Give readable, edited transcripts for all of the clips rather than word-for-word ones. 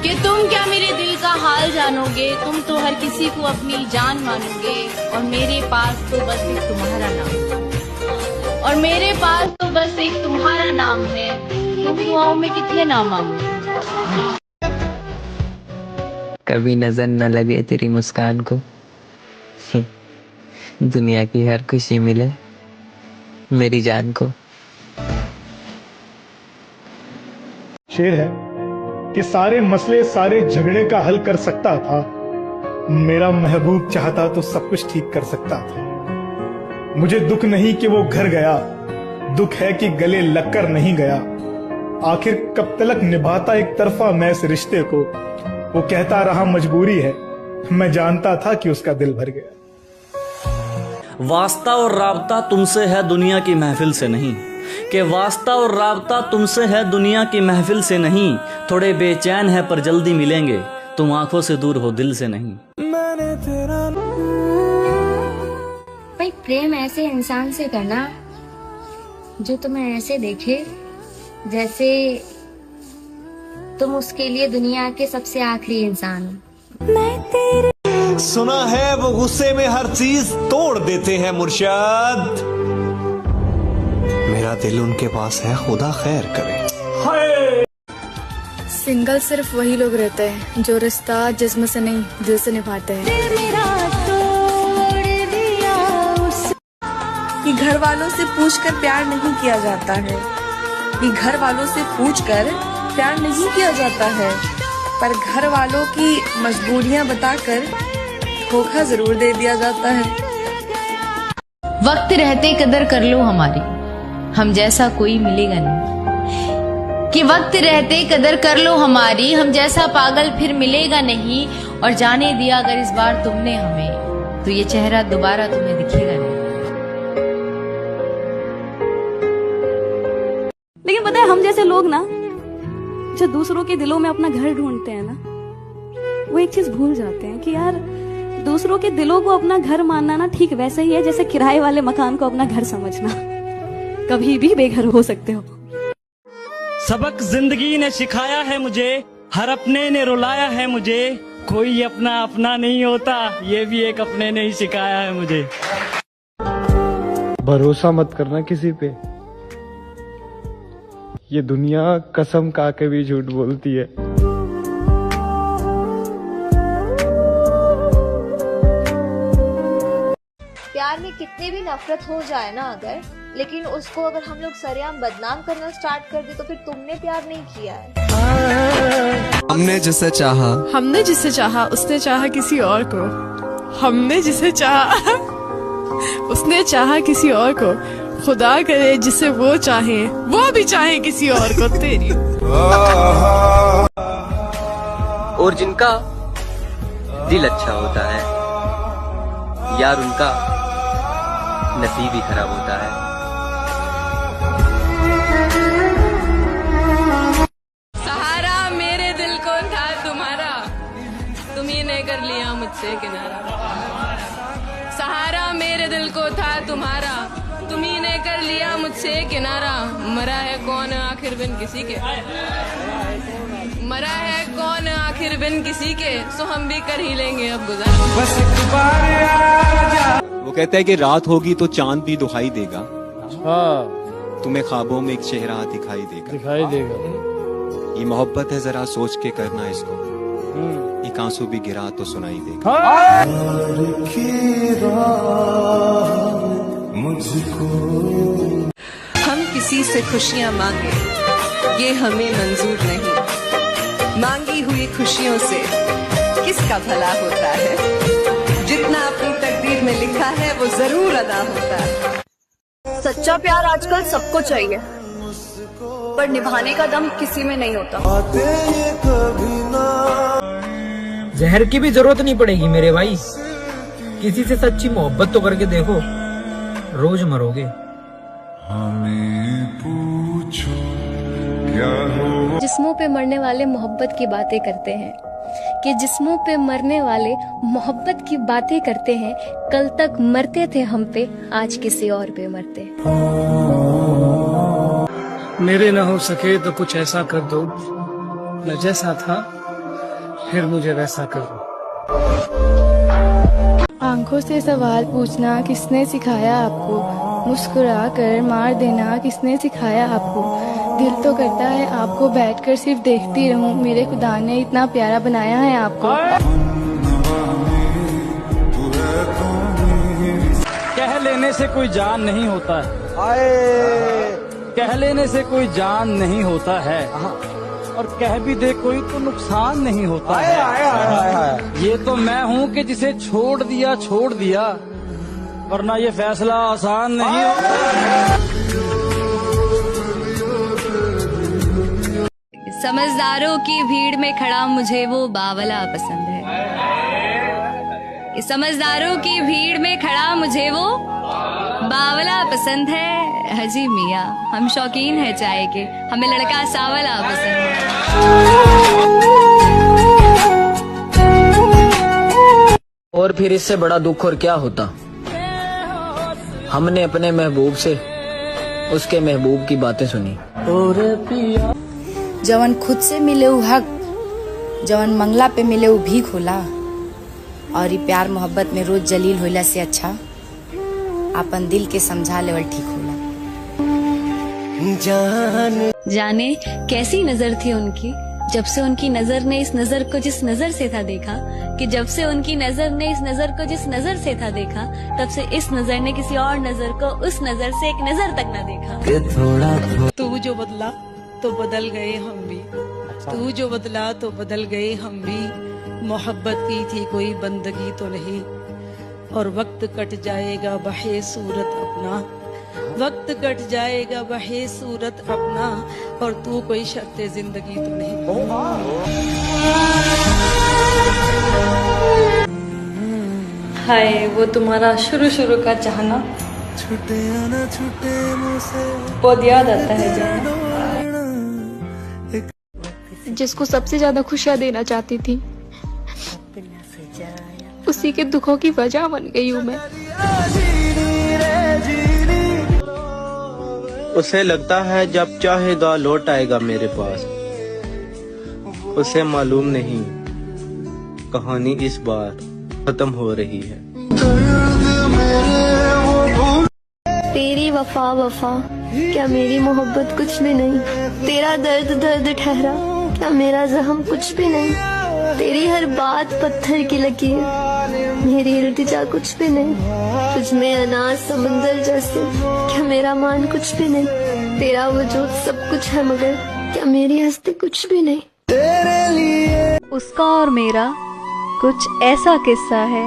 कि तुम क्या मेरे दिल का हाल जानोगे, तुम तो हर किसी को अपनी जान मानोगे, और मेरे पास तो बस एक तुम्हारा नाम, और मेरे पास तो बस एक तुम्हारा नाम है। तुम दुआओं में कितने नाम मांगोगे। कभी नजर न लगे तेरी मुस्कान को, दुनिया की हर खुशी मिले मेरी जान को। शेर है कि सारे मसले सारे झगड़े का हल कर सकता था, मेरा महबूब चाहता तो सब कुछ ठीक कर सकता था। मुझे दुख नहीं कि वो घर गया, दुख है कि गले लगकर नहीं गया। आखिर कब तक निभाता एक तरफा मैं इस रिश्ते को, वो कहता रहा मजबूरी है, मैं जानता था कि उसका दिल भर गया। वास्ता और राबता तुमसे है दुनिया की महफिल से नहीं, कि वास्ता और राबता तुमसे है दुनिया की महफिल से नहीं। थोड़े बेचैन है पर जल्दी मिलेंगे, तुम आंखों से दूर हो दिल से नहीं। भाई प्रेम ऐसे इंसान से करना जो तुम्हें ऐसे देखे जैसे तुम उसके लिए दुनिया के सबसे आखिरी इंसान हो। सुना है वो गुस्से में हर चीज तोड़ देते हैं मुर्शद, मेरा दिल उनके पास है, खुदा खैर करे। सिंगल सिर्फ वही लोग रहते हैं जो रिश्ता जिस्म से नहीं दिल से निभाते हैं। कि घर वालों से पूछकर प्यार नहीं किया जाता है, कि घर वालों से पूछकर प्यार नहीं किया जाता है, पर घर वालों की मजबूरियां बताकर धोखा जरूर दे दिया जाता है। वक्त रहते कदर कर लो हमारी, हम जैसा कोई मिलेगा नहीं। कि वक्त रहते कदर कर लो हमारी, हम जैसा पागल फिर मिलेगा नहीं। और जाने दिया अगर इस बार तुमने हमें, तो ये चेहरा दोबारा तुम्हें दिखेगा नहीं। लेकिन पता है हम जैसे लोग ना जो दूसरों के दिलों में अपना घर ढूंढते हैं ना, वो एक चीज भूल जाते हैं कि यार दूसरों के दिलों को अपना घर मानना ना ठीक वैसे ही है जैसे किराए वाले मकान को अपना घर समझना। कभी भी बेघर हो सकते हो। सबक जिंदगी ने सिखाया है मुझे, हर अपने ने रुलाया है मुझे। कोई अपना अपना नहीं होता, ये भी एक अपने ने ही सिखाया है मुझे। भरोसा मत करना किसी पे, ये दुनिया कसम खा के भी झूठ बोलती है। प्यार में कितनी भी नफरत हो जाए ना अगर, लेकिन उसको अगर हम लोग सरेआम बदनाम करना स्टार्ट कर दे तो फिर तुमने प्यार नहीं किया है। हमने जिसे चाहा उसने चाहा किसी और को। हमने जिसे चाहा उसने चाहा किसी और को। खुदा करे जिसे वो चाहे वो भी चाहे किसी और को। तेरी और जिनका दिल अच्छा होता है यार, उनका नसीब ही खराब होता है। सहारा मेरे दिल को था तुम्हारा, तुम ही ने कर लिया मुझसे किनारा। सहारा मेरे दिल को था तुम्हारा, तुम ही ने कर लिया मुझसे किनारा। मरा है कौन आखिर बिन किसी के, मरा है कौन आखिर बिन किसी के, सो हम भी कर ही लेंगे अब गुजारा। बस एक बार वो कहता है कि रात होगी तो चांद भी दुखाई देगा। हाँ, तुम्हें ख्वाबों में एक चेहरा दिखाई देगा। ये मोहब्बत है, जरा सोच के करना इसको, एक आंसू भी गिरा तो सुनाई देगा। हम किसी से खुशियां मांगे ये हमें मंजूर नहीं, मांगी हुई खुशियों से किसका भला होता है। जितना अपनी तकदीर में लिखा है वो जरूर अदा होता है। सच्चा प्यार आजकल सबको चाहिए, पर निभाने का दम किसी में नहीं होता। जहर की भी जरूरत नहीं पड़ेगी मेरे भाई, किसी से सच्ची मोहब्बत तो करके देखो, रोज मरोगे। जिस्मों पे मरने वाले मोहब्बत की बातें करते हैं, कि जिस्मों पे मरने वाले मोहब्बत की बातें करते हैं। कल तक मरते थे हम पे, आज किसी और पे मरते। मेरे न हो सके तो कुछ ऐसा कर दो, मैं जैसा था फिर मुझे वैसा करो। आंखों से सवाल पूछना किसने सिखाया आपको, मुस्कुरा कर मार देना किसने सिखाया आपको, दिल तो करता है आपको बैठकर सिर्फ देखती रहूं, मेरे खुदा ने इतना प्यारा बनाया है आपको। कह लेने से कोई जान नहीं होता है, कह लेने से कोई जान नहीं होता है, और कह भी दे कोई तो नुकसान नहीं होता है। ये तो मैं हूँ कि जिसे छोड़ दिया, वरना ये फैसला आसान नहीं होता। समझदारों की भीड़ में खड़ा मुझे वो बावला पसंद है, समझदारों की भीड़ में खड़ा मुझे वो बावला पसंद है। हजी मियाँ हम शौकीन है चाय के, हमें लड़का सावला पसंद है। और फिर इससे बड़ा दुख और क्या होता, हमने अपने महबूब से उसके महबूब की बातें सुनी। जवन खुद से मिले उ हक, जवन मंगला पे मिले उ भीख होला, और ये प्यार मोहब्बत में रोज जलील होला से अच्छा अपन दिल के समझा लेवल ठीक होला। जाने कैसी नजर थी उनकी, जब से उनकी नजर ने इस नजर को जिस नजर से था देखा, कि जब से उनकी नजर ने इस नजर को जिस नजर से था देखा, तब से इस नजर ने किसी और नजर को उस नजर से एक नजर तक न देखा। तू जो बदला तो बदल गए हम भी, तू जो बदला तो बदल गए हम भी, मोहब्बत की थी कोई बंदगी तो नहीं, और वक्त कट जाएगा बहे सूरत अपना, वक्त कट जाएगा बहे सूरत अपना, और तू कोई शर्ते जिंदगी तो नहीं। हाय वो तुम्हारा शुरू का चाहना, छुटे ना छुटे मुझसे बहुत याद आता है जाना। जिसको सबसे ज्यादा खुशियाँ देना चाहती थी, उसी के दुखों की वजह बन गई हूँ मैं। उसे लगता है जब चाहेगा लौट आएगा मेरे पास, उसे मालूम नहीं कहानी इस बार खत्म हो रही है। तेरी वफा वफा क्या मेरी मोहब्बत कुछ भी नहीं, तेरा दर्द दर्द ठहरा क्या मेरा जख्म कुछ भी नहीं, तेरी हर बात पत्थर की लकीर मेरी इल्तिजा कुछ भी नहीं, तुझ में अनाज समंदर जैसे क्या मेरा मान कुछ भी नहीं, तेरा वजूद सब कुछ है मगर क्या मेरी हस्ती कुछ भी नहीं। तेरे लिए उसका और मेरा कुछ ऐसा किस्सा है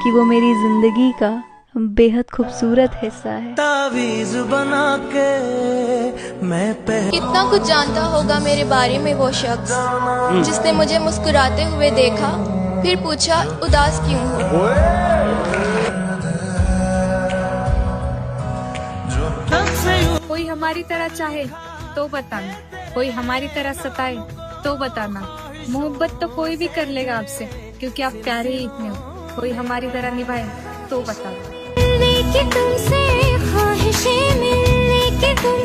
कि वो मेरी जिंदगी का बेहद खूबसूरत हिस्सा है। तावीज बना के मैं कितना कुछ जानता होगा मेरे बारे में वो शख्स, जिसने मुझे मुस्कुराते हुए देखा फिर पूछा उदास क्यों हो। कोई हमारी तरह चाहे तो बताना, कोई हमारी तरह सताए तो बताना, मोहब्बत तो कोई भी कर लेगा आपसे क्योंकि आप प्यारे ही इतने हो, कोई हमारी तरह निभाए तो बताना।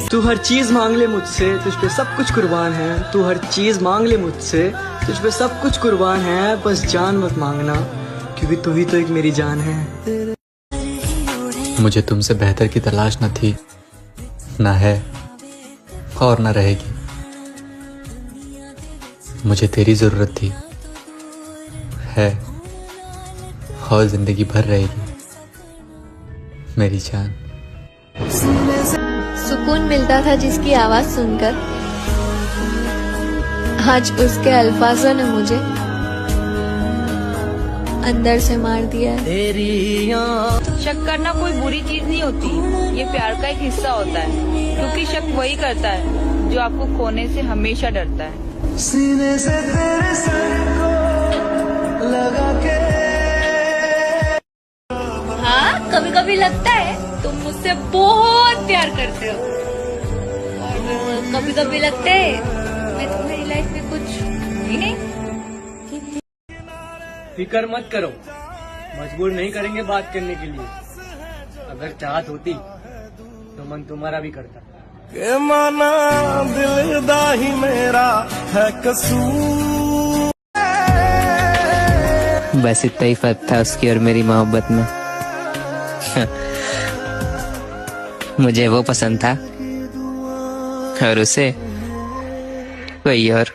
तू हर चीज मांग ले मुझसे, तुझ पे सब कुछ कुर्बान है, तू हर चीज मांग ले मुझसे, तुझ पे सब कुछ कुर्बान है, बस जान मत मांगना क्योंकि तू ही तो एक मेरी जान है। मुझे तुमसे बेहतर की तलाश न थी, न है और न रहेगी, मुझे तेरी जरूरत थी, है और जिंदगी भर रहेगी मेरी जान। सुकून मिलता था जिसकी आवाज सुनकर, आज उसके अल्फाजों ने मुझे अंदर से मार दिया है। शक करना कोई बुरी चीज नहीं होती, ये प्यार का एक हिस्सा होता है, क्योंकि शक वही करता है जो आपको खोने से हमेशा डरता है। सीने से तेरे सर को लगा के हाँ कभी कभी लगता है तुम मुझसे बहुत प्यार करते हो, और कभी कभी लगता है मैं तुम्हारी लाइफ में कुछ ही नहीं। फिक्र मत करो, मजबूर नहीं करेंगे बात करने के लिए, अगर चाहत होती तो मन तुम्हारा भी करता। के माना दिल दा ही मेरा है कसूर, बस इतना ही फर्क था उसकी और मेरी मोहब्बत में। मुझे वो पसंद था और उसे कोई और।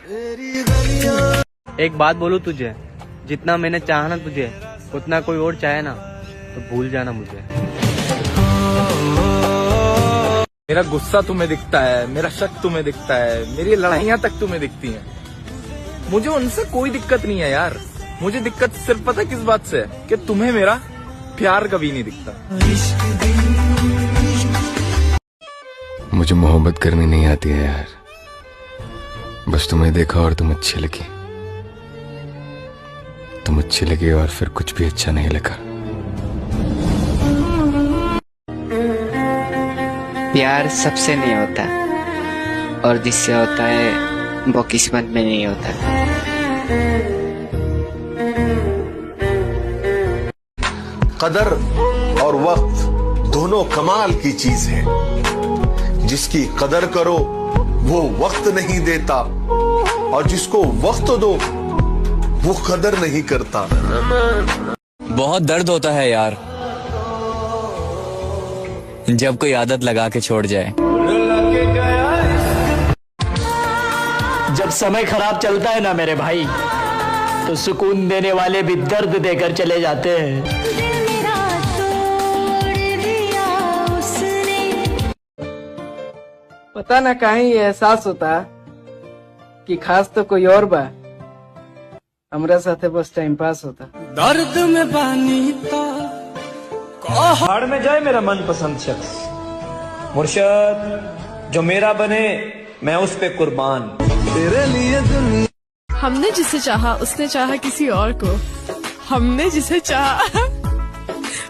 एक बात बोलूं तुझे, जितना मैंने चाहा ना तुझे, उतना कोई और चाहे ना तो भूल जाना मुझे। मेरा गुस्सा तुम्हें दिखता है, मेरा शक तुम्हें दिखता है, मेरी लड़ाइयाँ तक तुम्हें दिखती हैं। मुझे उनसे कोई दिक्कत नहीं है यार। मुझे दिक्कत सिर्फ पता किस बात से है कि तुम्हें मेरा प्यार कभी नहीं दिखता। मुझे मोहब्बत करनी नहीं आती है यार, बस तुम्हें देखा और तुम अच्छी लगी। तुम अच्छी लगी और फिर कुछ भी अच्छा नहीं लगा। प्यार सबसे नहीं होता और जिससे होता है वो किस्मत में नहीं होता। कदर और वक्त दोनों कमाल की चीज है। जिसकी कदर करो वो वक्त नहीं देता और जिसको वक्त दो वो कदर नहीं करता। बहुत दर्द होता है यार जब कोई आदत लगा के छोड़ जाए। जब समय खराब चलता है ना मेरे भाई, तो सुकून देने वाले भी दर्द देकर चले जाते हैं। पता ना कहीं ये एहसास होता कि खास तो कोई और बा, हमरा साथे बस टाइम पास होता। दर्द में बानी था हाड़ में जाए मेरा मनपसंद शख्स, मुर्शद जो मेरा बने मैं उस पे कुर्बान। तेरे लिए दुनिया। हमने जिसे चाहा उसने चाहा किसी और को, हमने जिसे चाहा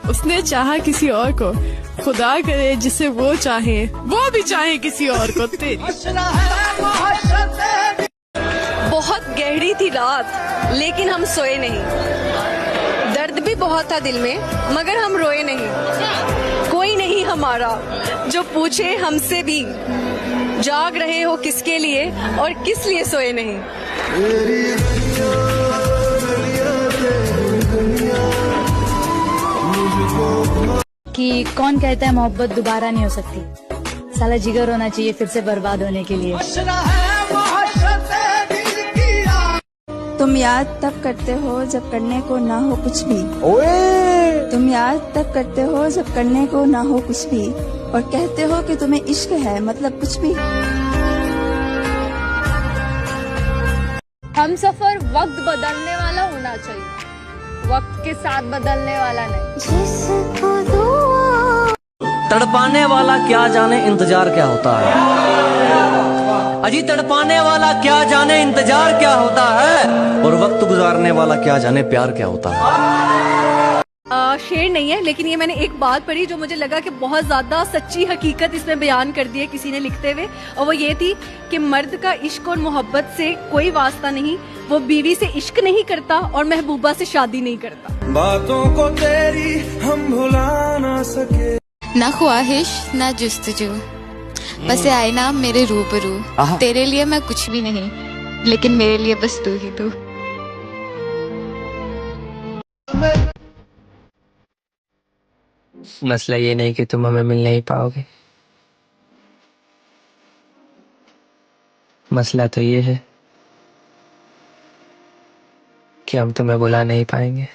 उसने चाहा किसी और को। खुदा करे जिसे वो चाहे वो भी चाहे किसी और को। तेरी बहुत गहरी थी रात लेकिन हम सोए नहीं। दर्द भी बहुत था दिल में मगर हम रोए नहीं। कोई नहीं हमारा जो पूछे हमसे भी, जाग रहे हो किसके लिए और किस लिए सोए नहीं। कि कौन कहता है मोहब्बत दोबारा नहीं हो सकती। साला जिगर होना चाहिए फिर से बर्बाद होने के लिए। तुम याद तब करते हो जब करने को ना हो कुछ भी। तुम याद तब करते हो जब करने को ना हो कुछ भी, और कहते हो कि तुम्हें इश्क है मतलब कुछ भी। हम सफर वक्त बदलने वाला होना चाहिए, वक्त के साथ बदलने वाला नहीं। तड़पाने वाला क्या जाने इंतजार क्या होता है। अजी तड़पाने वाला क्या जाने इंतजार क्या होता है, और वक्त गुजारने वाला क्या जाने प्यार क्या होता है। शेर नहीं है लेकिन ये मैंने एक बात पढ़ी जो मुझे लगा कि बहुत ज्यादा सच्ची हकीकत इसमें बयान कर दी है किसी ने लिखते हुए, और वो ये थी कि मर्द का इश्क और मोहब्बत से कोई वास्ता नहीं। वो बीवी से इश्क नहीं करता और महबूबा से शादी नहीं करता। बातों को तेरी हम भुला ना सके। ना ख्वाहिश ना जुस्तजू, बस आए ना मेरे रूबरू। तेरे लिए मैं कुछ भी नहीं लेकिन मेरे लिए बस तू ही तू। मसला ये नहीं कि तुम हमें मिल नहीं पाओगे, मसला तो ये है कि हम तुम्हें बुला नहीं पाएंगे।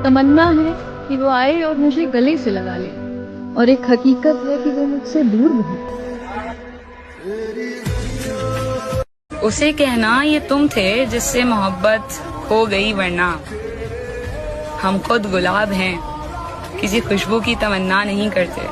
तमन्ना है कि वो आए और मुझे गले से लगा ले, और एक हकीकत है कि वो मुझसे दूर नहीं। उसे कहना ये तुम थे जिससे मोहब्बत हो गई, वरना हम खुद गुलाब हैं, किसी खुशबू की तमन्ना नहीं करते।